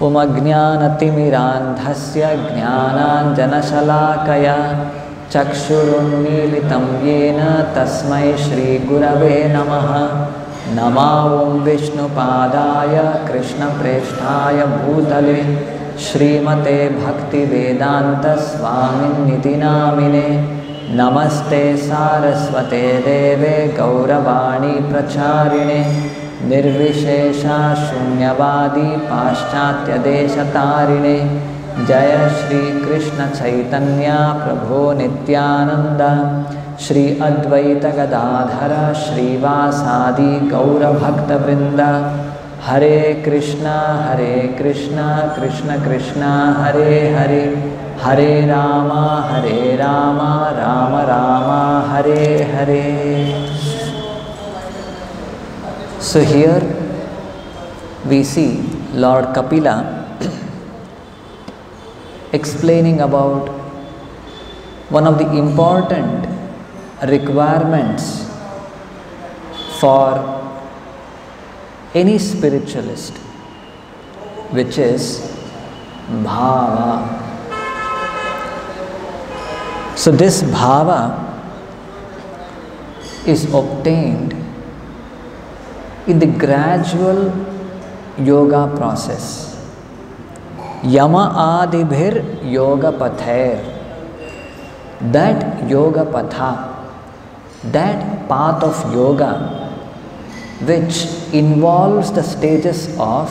उमज्ञानतिमिरान्धस्य ज्ञानाञ्जनशलाकया चक्षुरुन्मीलितं येन तस्मै श्रीगुरवे नमः। नमो ॐ विष्णुपादाय कृष्णप्रेष्ठाय भूतले श्रीमते भक्तिवेदान्तस्वामिन्निति नामिने। नमस्ते सारस्वते देवे गौरवाणी प्रचारिणे निर्विशेषा शून्यवादी पाश्चात्यदेशतारिणे। जय श्री कृष्ण चैतन्य प्रभो नित्यानंद श्री अद्वैत गदाधर श्रीवासादि गौरभक्तवृंद। हरे कृष्णा कृष्ण कृष्ण हरे हरे, हरे Ram Ram Ram Hare Hare. So here we see Lord Kapila explaining about one of the important requirements for any spiritualist, which is bhava. So this bhava is obtained in the gradual yoga process. Yama adibhir yoga pathair. That yoga patha, that path of yoga which involves the stages of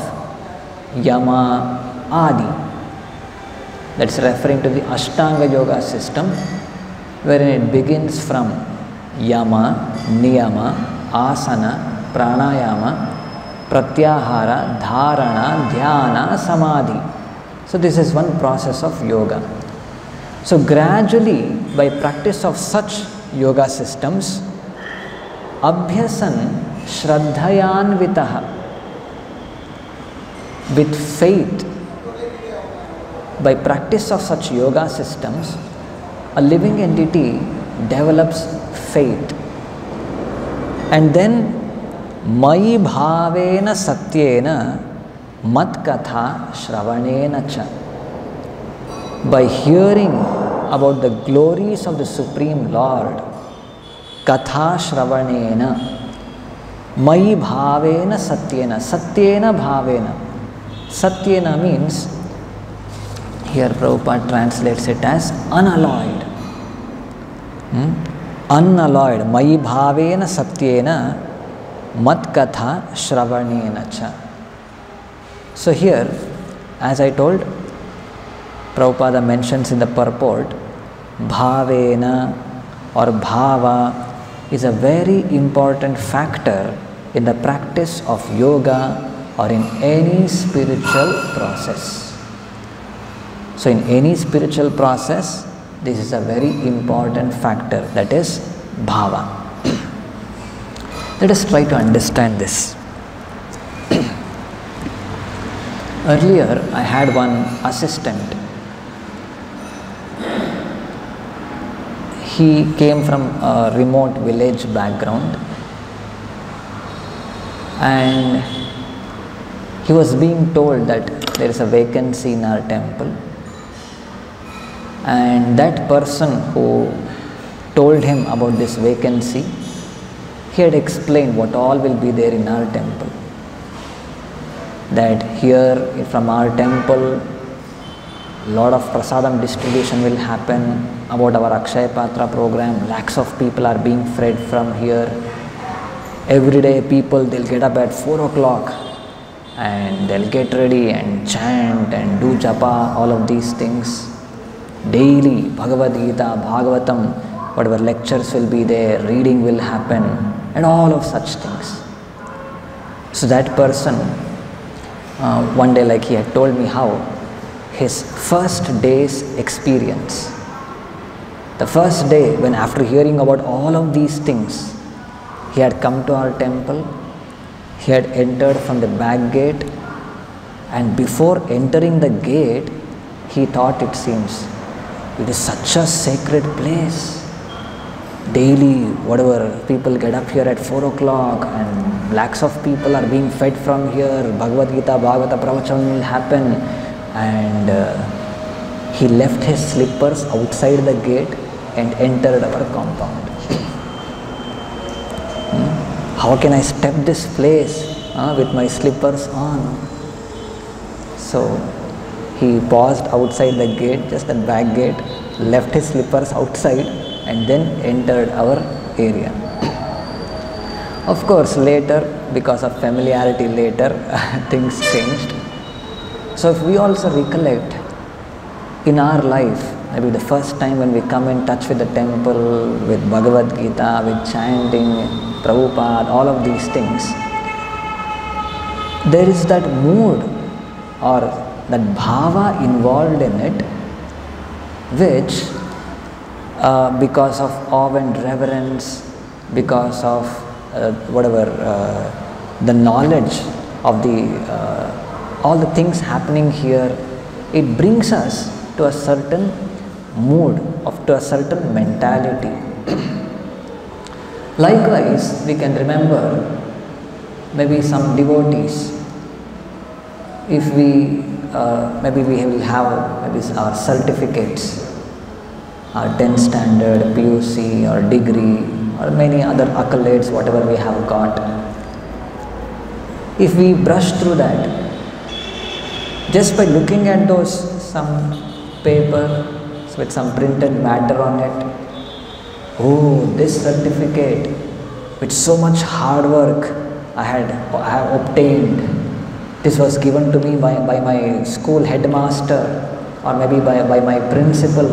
Yama Adi. That's referring to the Ashtanga yoga system, wherein it begins from Yama, Niyama, Asana, Pranayama, Pratyahara, Dharana, Dhyana, Samadhi. So this is one process of yoga. So gradually, by practice of such yoga systems, Abhyasan Shraddhayanvitaha, with faith, by practice of such yoga systems, a living entity develops faith. And then Mai bhavena satyena mat katha shravanena cha. By hearing about the glories of the Supreme Lord, katha shravanena, mai bhavena satyena, satyena bhavena. Satyena means, here Prabhupada translates it as unalloyed. Unalloyed, mai bhavena satyena mat katha shravanena cha. So here, as I told, Prabhupada mentions in the purport, bhavena or bhava is a very important factor in the practice of yoga or in any spiritual process. So in any spiritual process, this is a very important factor, that is bhava. Let us try to understand this. Earlier, I had one assistant. He came from a remote village background, and he was being told that there is a vacancy in our temple, and that person who told him about this vacancy, he had explained what all will be there in our temple. That here from our temple, lot of prasadam distribution will happen. About our Akshaya Patra program, lakhs of people are being fed from here. Every day people, they'll get up at 4 o'clock and they'll get ready and chant and do japa, all of these things. Daily Bhagavad Gita, Bhagavatam, whatever lectures will be there, reading will happen, and all of such things. So that person, one day, like he had told me how his first day's experience, the first day when after hearing about all of these things, he had come to our temple, he had entered from the back gate, and before entering the gate, he thought, it seems, it is such a sacred place. Daily, whatever, people get up here at 4 o'clock and lakhs of people are being fed from here, Bhagavad Gita, Bhagavata Pravachan will happen, and he left his slippers outside the gate and entered our compound. How can I step this place with my slippers on? So he paused outside the gate, just the back gate, left his slippers outside and then entered our area. Of course, later, because of familiarity later, things changed. So if we also recollect in our life, maybe the first time when we come in touch with the temple, with Bhagavad Gita, with chanting, Prabhupada, all of these things, there is that mood or that bhava involved in it, which because of awe and reverence, because of the knowledge of all the things happening here, it brings us to a certain mood, to a certain mentality. Likewise, we can remember maybe some devotees. If we maybe we will have maybe our certificates, our 10th standard, PUC or degree or many other accolades, whatever we have got. If we brush through that, just by looking at those, some paper with some printed matter on it, oh, this certificate with so much hard work I have obtained. This was given to me by my school headmaster, or maybe by my principal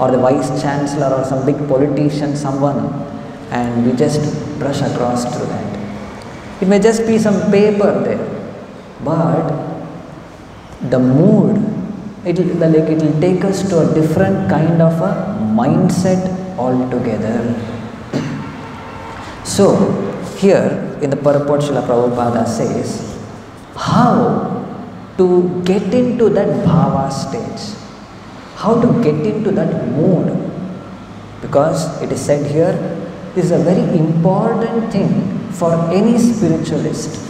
or the vice chancellor or some big politician, someone, and we just brush across through that. It may just be some paper there, but the mood, it will take us to a different kind of a mindset altogether. So here in the purport, Srila Prabhupada says how to get into that bhava stage, how to get into that mood, because it is said here, this is a very important thing for any spiritualist,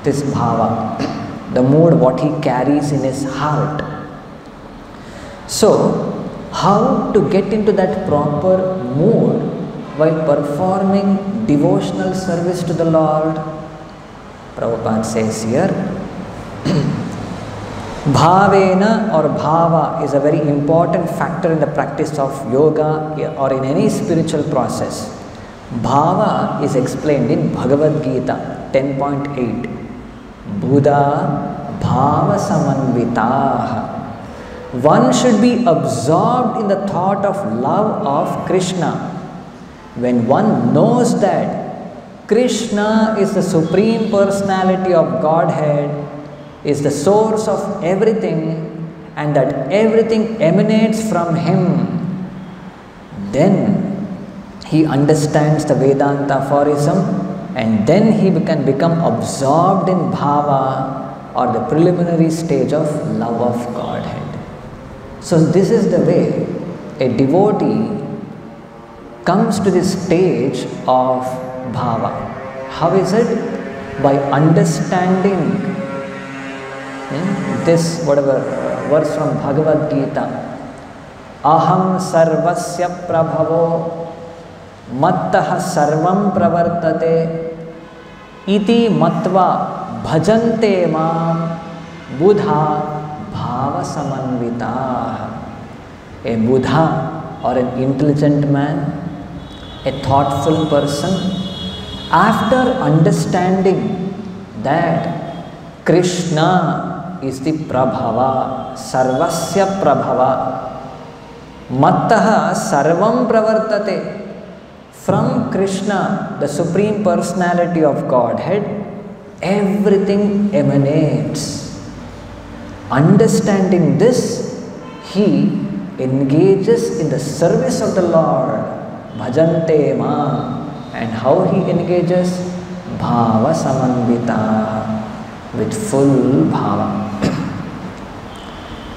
this bhava, the mood what he carries in his heart. So how to get into that proper mood while performing devotional service to the Lord? Prabhupada says here, bhavena or bhava is a very important factor in the practice of yoga or in any spiritual process. Bhava is explained in Bhagavad Gita 10.8. Buddha bhava samanvitaha. One should be absorbed in the thought of love of Krishna. When one knows that Krishna is the Supreme Personality of Godhead, is the source of everything, and that everything emanates from Him, then he understands the Vedanta aphorism, and then he can become absorbed in bhava, or the preliminary stage of love of Godhead. So this is the way a devotee comes to this stage of bhava. How is it? By understanding this verse from Bhagavad Gita. Aham sarvasya prabhavo mattah sarvam pravartate iti matva bhajante mam buddha bhava samanvitaha. A Buddha or an intelligent man, a thoughtful person, after understanding that Krishna is the Prabhava, Sarvasya Prabhava, Mattaha Sarvam Pravartate, from Krishna, the Supreme Personality of Godhead, everything emanates. Understanding this, he engages in the service of the Lord, bhajante ma, and how he engages? Bhava samanvita, with full bhava.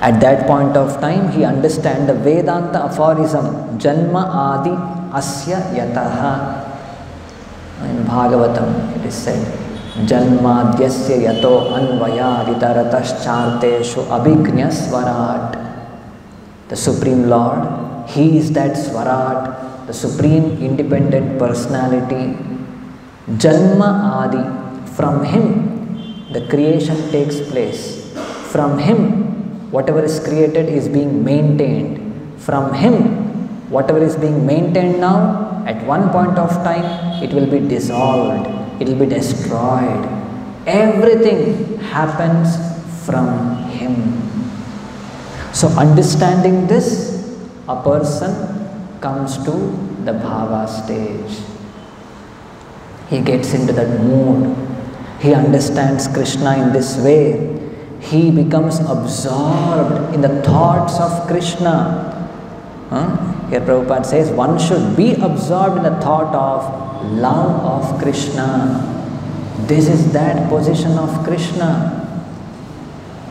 At that point of time, he understands the Vedanta aphorism, Janma Adi Asya Yataha. In Bhagavatam it is said, Janmadyasya yato anvayaditaratascharteshu abhignyasvarat. The Supreme Lord, He is that Swarat, the Supreme Independent Personality. Janma Adi, from Him the creation takes place. From Him whatever is created is being maintained. From Him whatever is being maintained now, at one point of time it will be dissolved, it will be destroyed. Everything happens from Him. So understanding this, a person comes to the bhava stage. He gets into that mood. He understands Krishna in this way. He becomes absorbed in the thoughts of Krishna. Here Prabhupada says one should be absorbed in the thought of love of Krishna. This is that position of Krishna.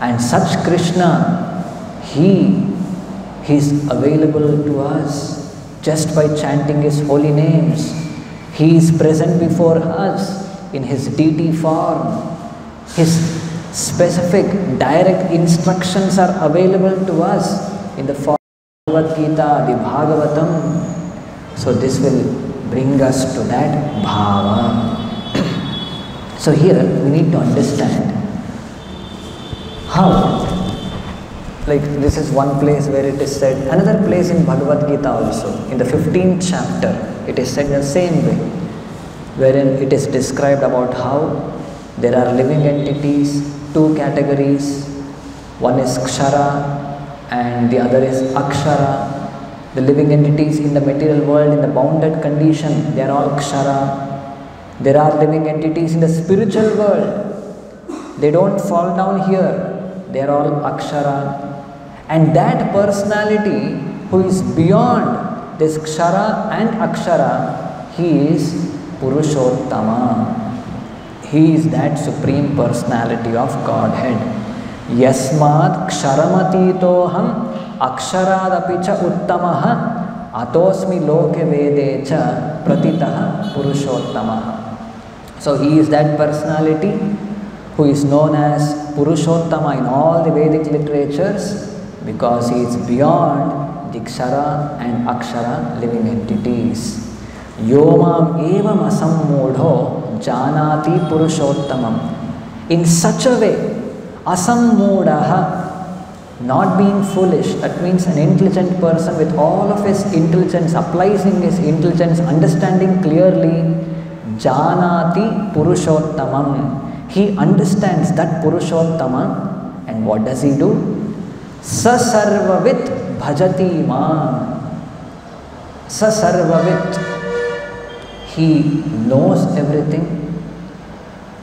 And such Krishna, He is available to us just by chanting His holy names. He is present before us in His deity form. His specific direct instructions are available to us in the form of Bhagavad Gita, the Bhagavatam. So this will bring us to that bhava. So here we need to understand how, like this is one place where it is said, another place in Bhagavad Gita also, in the 15th chapter, it is said in the same way, wherein it is described about how there are living entities, two categories, one is Kshara and the other is Akshara. The living entities in the material world, in the bounded condition, they are all Kshara. There are living entities in the spiritual world, they don't fall down here, they are all Akshara. And that personality who is beyond this Kshara and Akshara, He is Purushottama. He is that Supreme Personality of Godhead. Yasmat Ksharamati-toham Aksharadapicha Uttamaha Atosmi Loke Vedecha Pratitaha Purushottama. So He is that personality who is known as Purushottama in all the Vedic literatures, because He is beyond the Kshara and Akshara living entities. Yomam evam asammudho janati purushottamam. In such a way, asammudaha, not being foolish, that means an intelligent person with all of his intelligence, applying his intelligence, understanding clearly, janati purushottamam. He understands that Purushottama, and what does he do? Sasarvavit bhajati mam. Sasarvavit. He knows everything,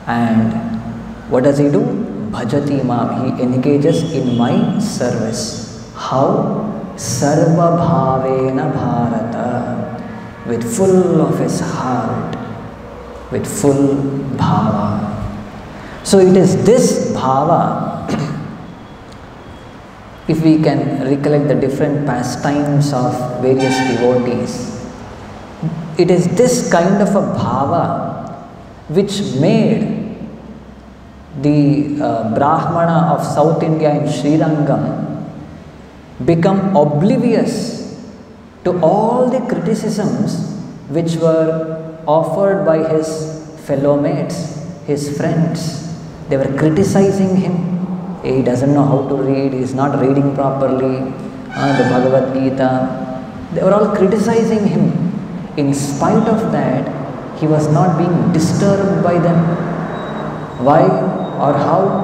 and what does he do? Bhajati mam. He engages in my service. How? Sarva bhavena bharata. With full of his heart, with full bhava. So it is this bhava, if we can recollect the different pastimes of various devotees, it is this kind of a bhava which made the Brahmana of South India in Srirangam become oblivious to all the criticisms which were offered by his fellow mates, his friends. They were criticizing him. He doesn't know how to read, he is not reading properly, the Bhagavad Gita. They were all criticizing him. In spite of that, he was not being disturbed by them. Why or how?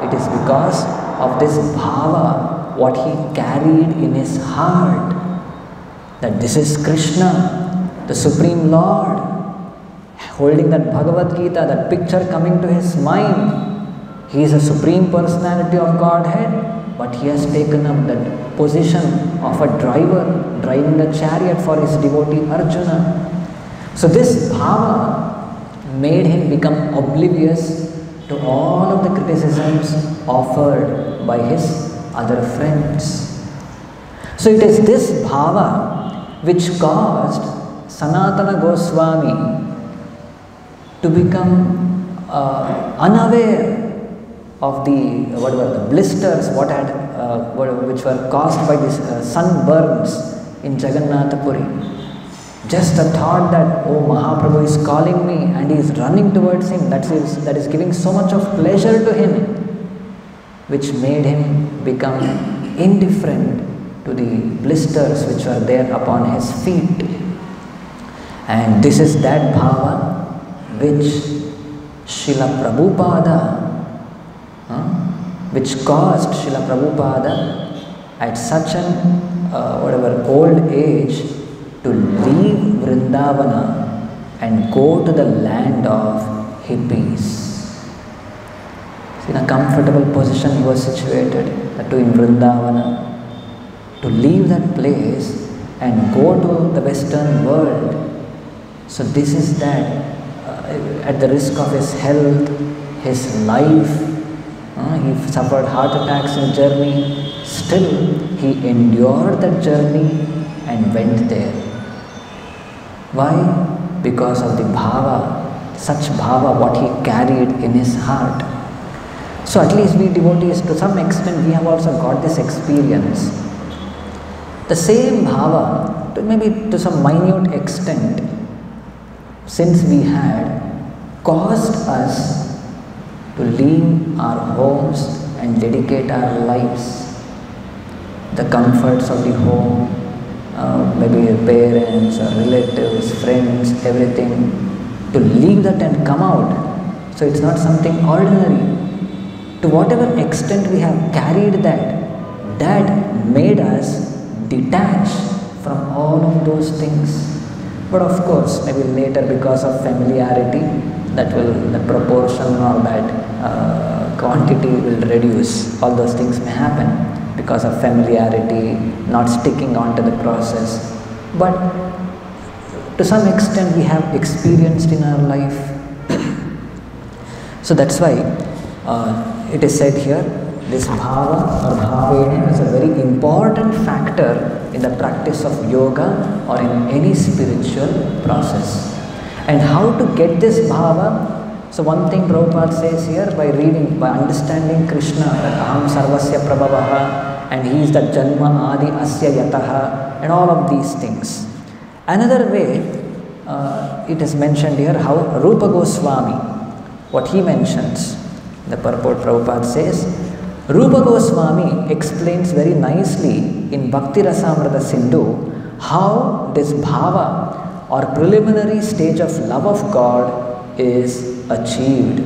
It is because of this bhava, what he carried in his heart, that this is Krishna, the Supreme Lord, holding that Bhagavad Gita, that picture coming to his mind. He is a Supreme Personality of Godhead, but he has taken up that position of a driver, driving a chariot for his devotee Arjuna. So this bhava made him become oblivious to all of the criticisms offered by his other friends. So it is this bhava which caused Sanatana Goswami to become unaware of the blisters which were caused by these sunburns in Jagannath Puri. Just the thought that, oh, Mahaprabhu is calling me and he is running towards him, that is giving so much of pleasure to him, which made him become indifferent to the blisters which were there upon his feet. And this is that bhava which Srila Prabhupada, which caused Srila Prabhupada at such an old age to leave Vrindavana and go to the land of hippies. In a comfortable position he was situated, that in Vrindavana. To leave that place and go to the Western world. So this is that, at the risk of his health, his life, he suffered heart attacks in journey, still he endured that journey and went there. Why? Because of the bhava, such bhava what he carried in his heart. So at least we devotees, to some extent, we have also got this experience. The same bhava, maybe to some minute extent, since we had, caused us to leave our homes and dedicate our lives, the comforts of the home, maybe parents or relatives, friends, everything, to leave that and come out. So it's not something ordinary. To whatever extent we have carried that, that made us detach from all of those things. But of course, maybe later because of familiarity, the proportion or that quantity will reduce. All those things may happen because of familiarity, not sticking on to the process. But to some extent we have experienced in our life. So that's why it is said here, this bhava or bhavena is a very important factor in the practice of yoga or in any spiritual process. And how to get this bhava? So one thing Prabhupada says here, by understanding Krishna, that aham sarvasya prabhavaha, and he is the janma adi asya yataha, and all of these things. Another way, it is mentioned here how Rupa Goswami, what he mentions, the purport Prabhupada says, Rupa Goswami explains very nicely in Bhakti Rasamrita Sindhu how this bhava or preliminary stage of love of God is achieved.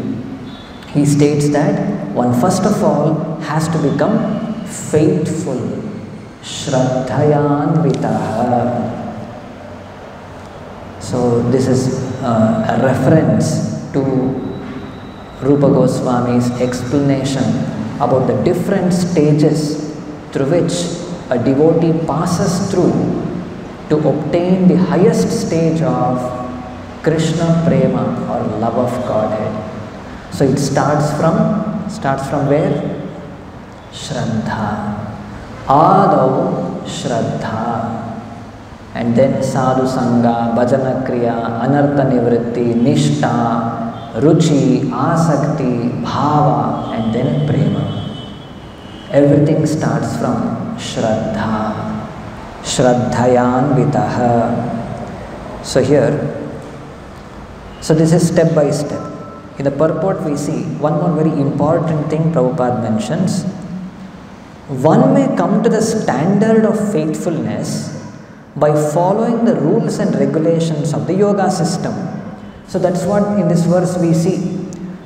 He states that one first of all has to become faithful, shraddhayanvitaha. So this is a reference to Rupa Goswami's explanation about the different stages through which a devotee passes through to obtain the highest stage of Krishna Prema or love of Godhead. So it starts from where? Shraddha. Adau Shraddha. And then Sadhu Sangha, Bhajana Kriya, Anartha Nivritti, Nishtha, Ruchi, Asakti, Bhava, and then Prema. Everything starts from Shraddha. Shraddhayanvitaha. So here, so this is step by step. In the purport we see one more very important thing Prabhupada mentions. One may come to the standard of faithfulness by following the rules and regulations of the yoga system. So that's what in this verse we see.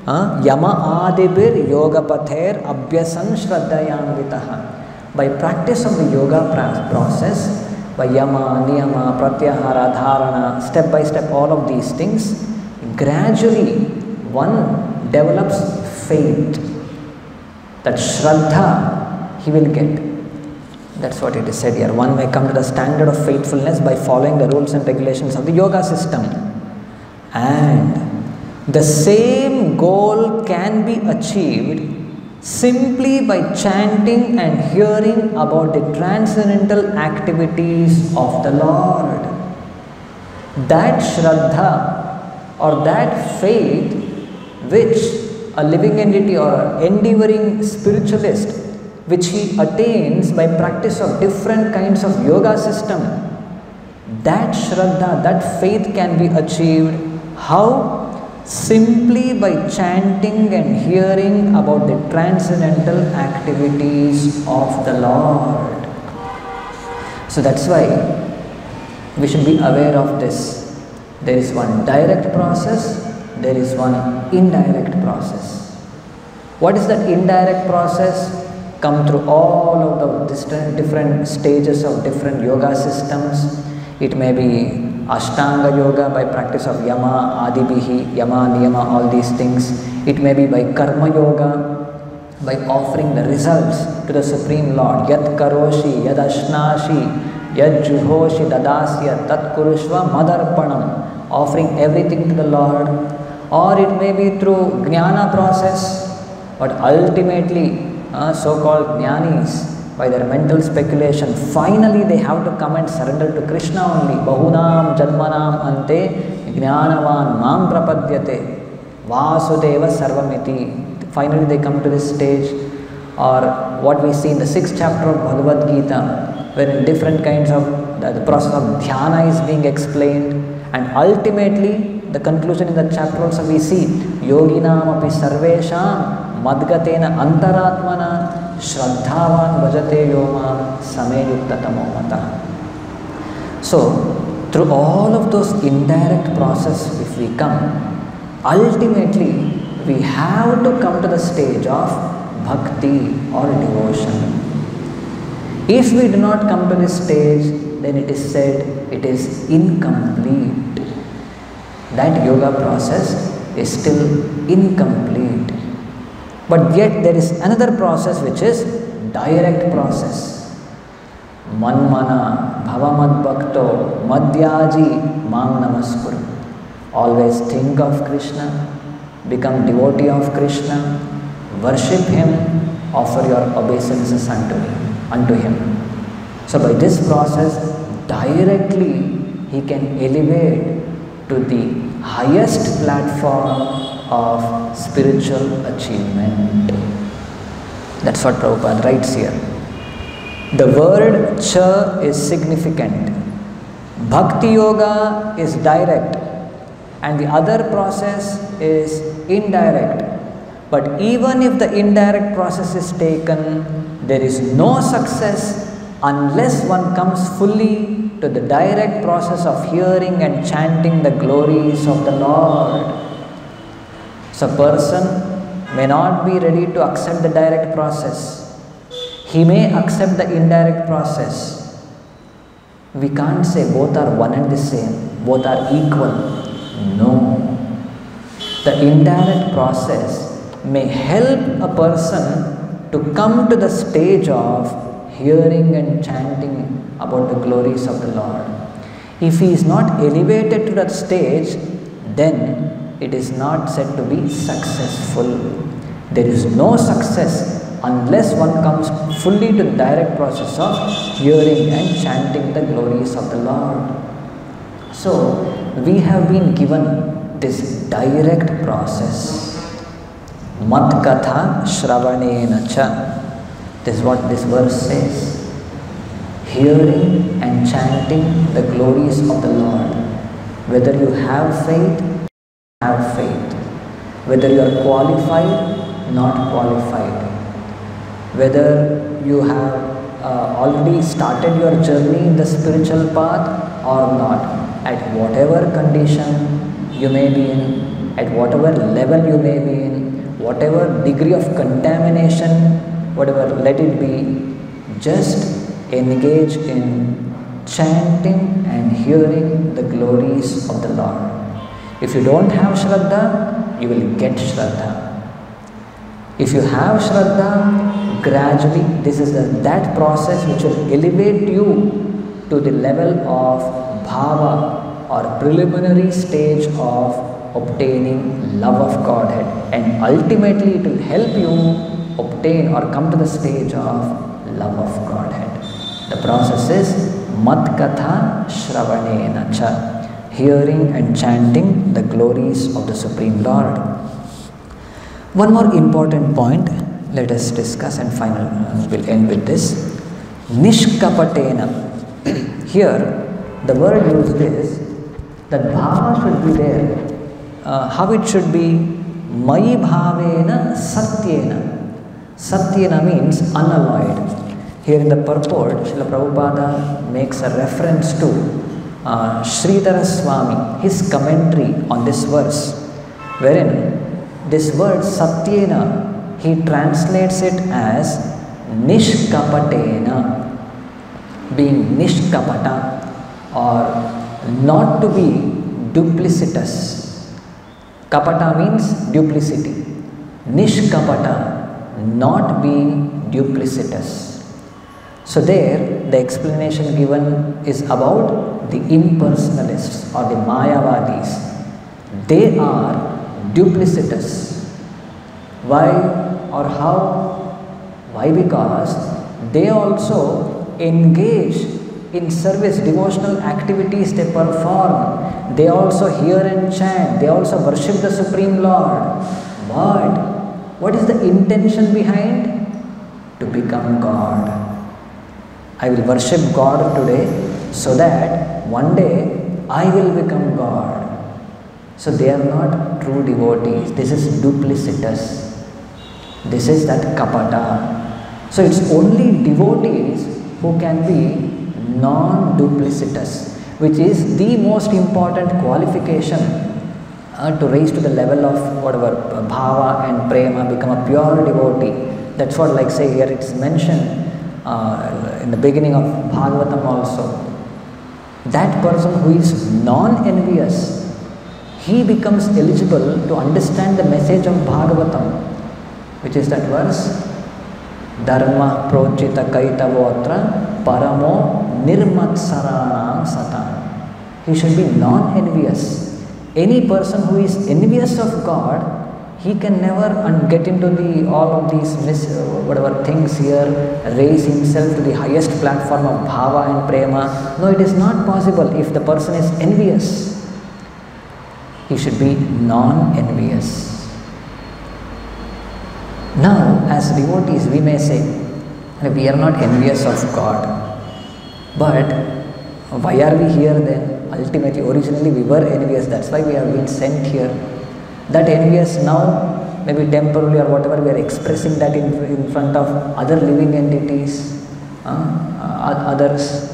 Yama adibir yoga pather abhyasan shraddhayanvitaha. By practice of the yoga process, by yama, niyama, pratyahara, dharana, step by step, all of these things, gradually one develops faith. That shraddha he will get. That's what it is said here. One may come to the standard of faithfulness by following the rules and regulations of the yoga system. And the same goal can be achieved simply by chanting and hearing about the transcendental activities of the Lord. That Shraddha or that faith which a living entity or an endeavoring spiritualist, which he attains by practice of different kinds of yoga system, that Shraddha, that faith can be achieved. How? Simply by chanting and hearing about the transcendental activities of the Lord. So that's why we should be aware of this. There is one direct process, there is one indirect process. What is that indirect process? Come through all of the different stages of different yoga systems. It may be Ashtanga yoga by practice of Yama, Adibihi, Yama, Niyama, all these things. It may be by Karma yoga, by offering the results to the Supreme Lord. Yat karoshi, yad ashnashi, yad juhoshi, dadasya, tat kurushva, madarpanam. Offering everything to the Lord. Or it may be through Jnana process, but ultimately so-called Jnanis, by their mental speculation, finally they have to come and surrender to Krishna only. Bahunam janmanam ante jnanavan mam prapadyate vasudeva sarvamiti. Finally they come to this stage. Or what we see in the 6th chapter of Bhagavad Gita, where different kinds of the process of dhyana is being explained, and ultimately the conclusion in that chapter also we see yoginam api sarvesham madgatena antaratmana Shraddhavan bhajate yoma sameyukta tamomata. So, through all of those indirect process, if we come, ultimately we have to come to the stage of bhakti or devotion. If we do not come to this stage, then it is said it is incomplete. That yoga process is still incomplete. But yet there is another process which is direct process. Manmana bhavamad bhakto madhyaji mam namaskuru. Always think of Krishna, become devotee of Krishna, worship Him, offer your obeisances unto Him. So by this process, directly he can elevate to the highest platform of spiritual achievement. That's what Prabhupada writes here. The word cha is significant. Bhakti yoga is direct and the other process is indirect. But even if the indirect process is taken, there is no success unless one comes fully to the direct process of hearing and chanting the glories of the Lord. So a person may not be ready to accept the direct process. He may accept the indirect process. We can't say both are one and the same, both are equal. No. The indirect process may help a person to come to the stage of hearing and chanting about the glories of the Lord. If he is not elevated to that stage, then it is not said to be successful. There is no success unless one comes fully to the direct process of hearing and chanting the glories of the Lord. So, we have been given this direct process. Mat katha shravanena cha. This is what this verse says. Hearing and chanting the glories of the Lord. Whether you have faith, have faith. Whether you are qualified, not qualified. Whether you have already started your journey in the spiritual path or not. At whatever condition you may be in, at whatever level you may be in, whatever degree of contamination, whatever let it be, just engage in chanting and hearing the glories of the Lord. If you don't have Shraddha, you will get Shraddha. If you have Shraddha, gradually this is that process which will elevate you to the level of bhava or preliminary stage of obtaining love of Godhead, and ultimately it will help you obtain or come to the stage of love of Godhead. The process is mat katha shravanena cha. hearing and chanting the glories of the Supreme Lord. One more important point, let us discuss and we'll end with this. Nishkapatena. Here, the word used is that bhava should be there. How it should be? Mayi bhavena satyena. Satyena means unalloyed. Here in the purport, Srila Prabhupada makes a reference to Sridhara Swami, his commentary on this verse, wherein this word satyena, he translates it as nishkapatena, being nishkapata, or not to be duplicitous. Kapata means duplicity. Nishkapata, not being duplicitous. So there, the explanation given is about the impersonalists or the Mayavadis. They are duplicitous. Why or how? Why? Because they also engage in service, devotional activities they perform. They also hear and chant. They also worship the Supreme Lord. But what is the intention behind? To become God. I will worship God today so that one day I will become God. So they are not true devotees. This is duplicitous. This is that kapata. So it's only devotees who can be non-duplicitous, which is the most important qualification to raise to the level of whatever bhava and prema, become a pure devotee. That's what, like say here it's mentioned in the beginning of Bhagavatam also. That person who is non-envious, he becomes eligible to understand the message of Bhagavatam, which is that verse, Dharma prochita kaitavotra paramo nirmatsaranam satan. He should be non-envious. Any person who is envious of God, he can never get into all of these whatever things here, raise himself to the highest platform of bhava and prema. No, it is not possible. If the person is envious, he should be non-envious. Now, as devotees, we may say, we are not envious of God. But why are we here then? Ultimately, originally we were envious. That's why we have been sent here. That envious now, maybe temporarily or whatever, we are expressing that in front of other living entities, others.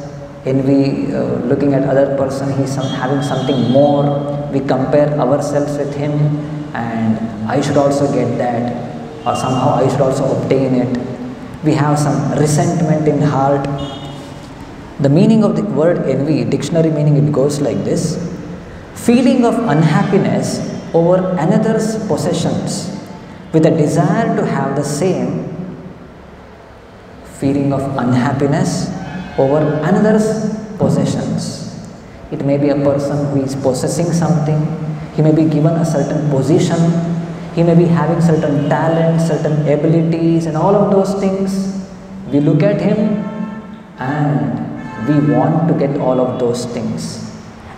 Envy, looking at other person, he's having something more. We compare ourselves with him, and I should also get that, or somehow I should also obtain it. We have some resentment in heart. The meaning of the word envy, dictionary meaning, it goes like this: feeling of unhappiness over another's possessions with a desire to have the same. Feeling of unhappiness over another's possessions. It may be a person who is possessing something. He may be given a certain position. He may be having certain talents, certain abilities, and all of those things. We look at him and we want to get all of those things.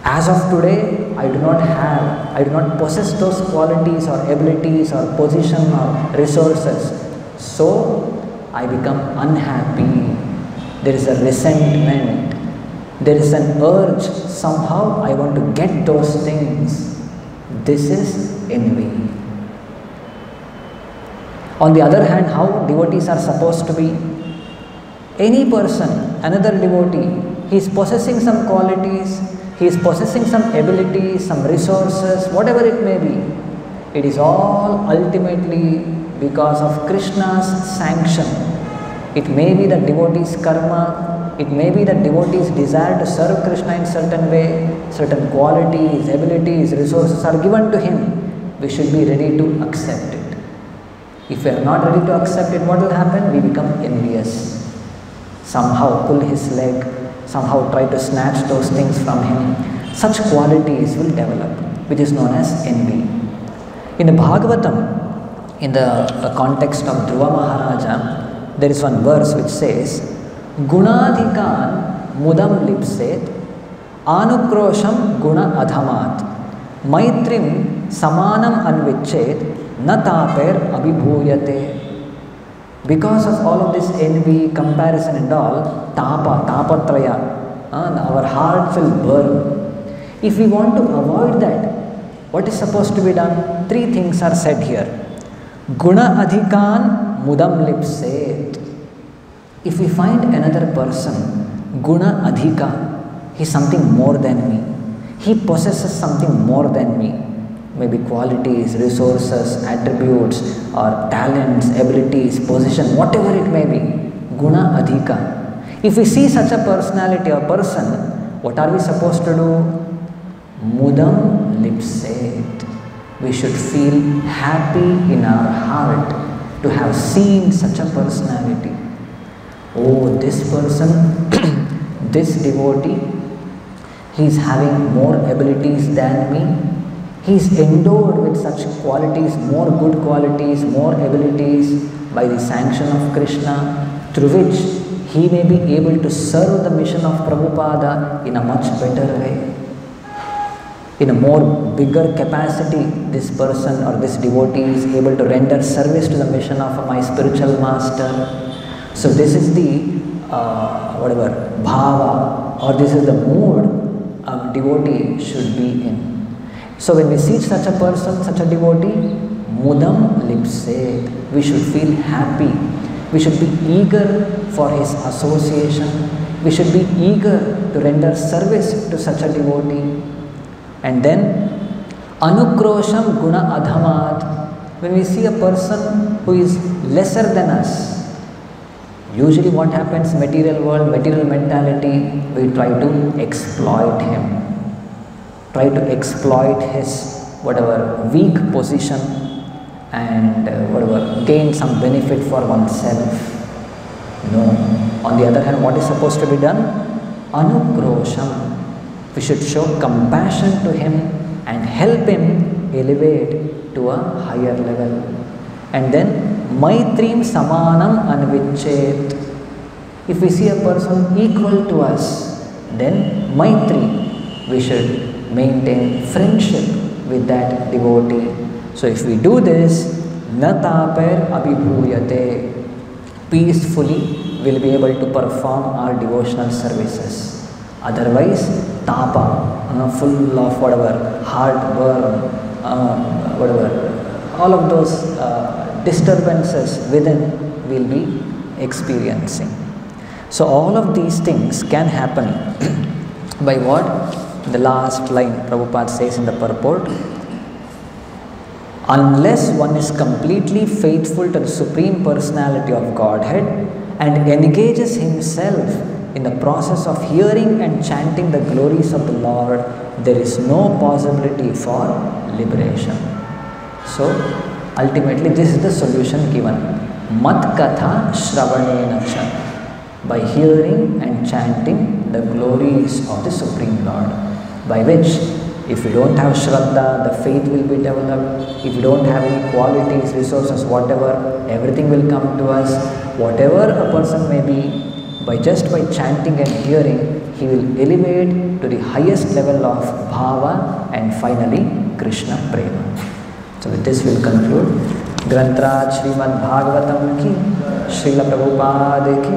As of today, I do not possess those qualities or abilities or position or resources. So, I become unhappy. There is a resentment. There is an urge. Somehow, I want to get those things. This is envy. On the other hand, how devotees are supposed to be? Any person, another devotee, he is possessing some qualities, he is possessing some abilities, some resources, whatever it may be. It is all ultimately because of Krishna's sanction. It may be the devotee's karma, it may be the devotee's desire to serve Krishna in certain way, certain qualities, abilities, resources are given to him. We should be ready to accept it. If we are not ready to accept it, what will happen? We become envious. Somehow pull his leg, somehow try to snatch those things from him. Such qualities will develop, which is known as envy. In the Bhagavatam, in the context of Dhruva Maharaja, there is one verse which says, Gunadhikan mudam lipset Anukrosham guna adhamat. Maitrim samanam anvichet na taper abhibhuyate. Because of all of this envy, comparison and all, tapatraya, our hearts will burn. If we want to avoid that, what is supposed to be done? 3 things are said here. Guna adhikan mudam lipset. If we find another person, guna adhika, he is something more than me. He possesses something more than me. Maybe qualities, resources, attributes, or talents, abilities, position, whatever it may be. Guna adhika. If we see such a personality or person, what are we supposed to do? Mudam lipset. We should feel happy in our heart to have seen such a personality. Oh, this person, this devotee, he is having more abilities than me. He is endowed with such qualities, more good qualities, more abilities by the sanction of Krishna, through which he may be able to serve the mission of Prabhupada in a much better way. In a more bigger capacity, this person or this devotee is able to render service to the mission of my spiritual master. So this is the bhava, or this is the mood a devotee should be in. So when we see such a person, such a devotee, mudam lipset, we should feel happy. We should be eager for his association. We should be eager to render service to such a devotee. And then, anukrosham guna adhamat, when we see a person who is lesser than us, usually what happens, material world, material mentality, we try to exploit him. Try to exploit his weak position and gain some benefit for oneself. No. On the other hand, what is supposed to be done? Anukrosham. We should show compassion to him and help him elevate to a higher level. And then, maitrim samanam anvichet. If we see a person equal to us, then maitri, we should maintain friendship with that devotee. So if we do this, na taper abhibhuyate, peacefully we will be able to perform our devotional services. Otherwise, tapa, full of heartburn, all of those disturbances within we will be experiencing. So all of these things can happen by what? The last line Prabhupada says in the purport, unless one is completely faithful to the Supreme Personality of Godhead and engages himself in the process of hearing and chanting the glories of the Lord, there is no possibility for liberation. So ultimately this is the solution given. Mat katha shravanena cha. By hearing and chanting the glories of the Supreme Lord, by which if we don't have Shraddha, the faith will be developed. If we don't have any qualities, resources, whatever, everything will come to us. Whatever a person may be, by chanting and hearing, he will elevate to the highest level of bhava and finally Krishna prema. So with this we will conclude. Grantraj Srimad Bhagavatam ki, Srila Prabhupada ki,